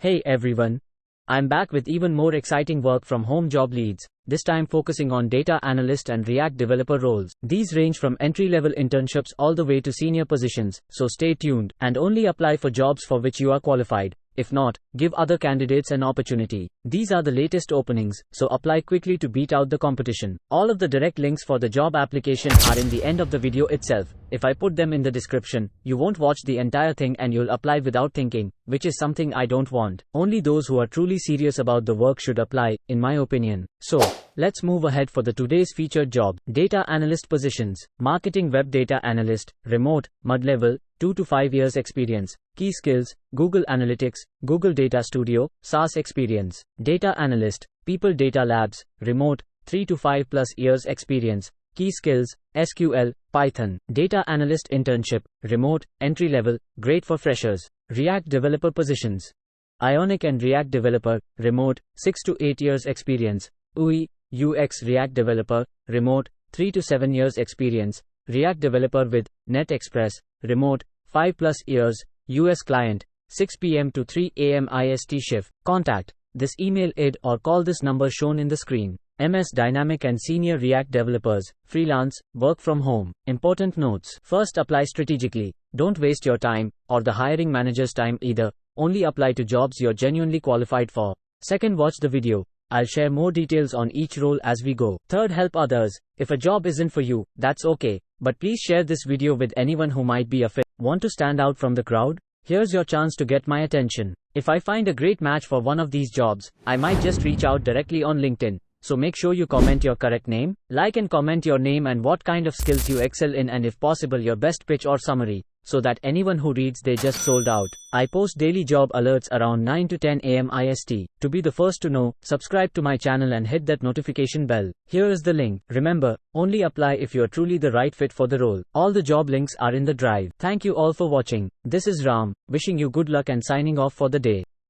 Hey everyone, I'm back with even more exciting work from home job leads, this time focusing on data analyst and React developer roles. These range from entry-level internships all the way to senior positions, so stay tuned and only apply for jobs for which you are qualified. If not, give other candidates an opportunity. These are the latest openings, so apply quickly to beat out the competition. All of the direct links for the job application are in the end of the video itself. If I put them in the description, you won't watch the entire thing and you'll apply without thinking, which is something I don't want. Only those who are truly serious about the work should apply, in my opinion. So, let's move ahead for the today's featured job. Data analyst positions. Marketing web data analyst, remote, mid-level, 2 to 5 years experience. Key skills, Google Analytics, Google Data Studio, SaaS experience. Data analyst, People Data Labs, remote, 3 to 5 plus years experience. Key skills, SQL, Python. Data analyst internship, remote, entry level, great for freshers. React developer positions. Ionic and React developer, remote, 6 to 8 years experience. UI, UX React developer, remote, 3 to 7 years experience. React developer with NetExpress, remote, 5 plus years. US client, 6 p.m. to 3 a.m. IST shift. Contact this email id or call this number shown in the screen. MS Dynamic and Senior React Developers, freelance, work from home. Important notes. First, apply strategically. Don't waste your time, or the hiring manager's time either. Only apply to jobs you're genuinely qualified for. Second, watch the video. I'll share more details on each role as we go. Third, help others. If a job isn't for you, that's okay. But please share this video with anyone who might be a fit. Want to stand out from the crowd? Here's your chance to get my attention. If I find a great match for one of these jobs, I might just reach out directly on LinkedIn. So make sure you comment your correct name, like and comment your name and what kind of skills you excel in, and if possible your best pitch or summary, so that anyone who reads they just sold out. I post daily job alerts around 9 to 10 a.m. IST. To be the first to know, subscribe to my channel and hit that notification bell. Here is the link. Remember, only apply if you are truly the right fit for the role. All the job links are in the drive. Thank you all for watching. This is Ram, wishing you good luck and signing off for the day.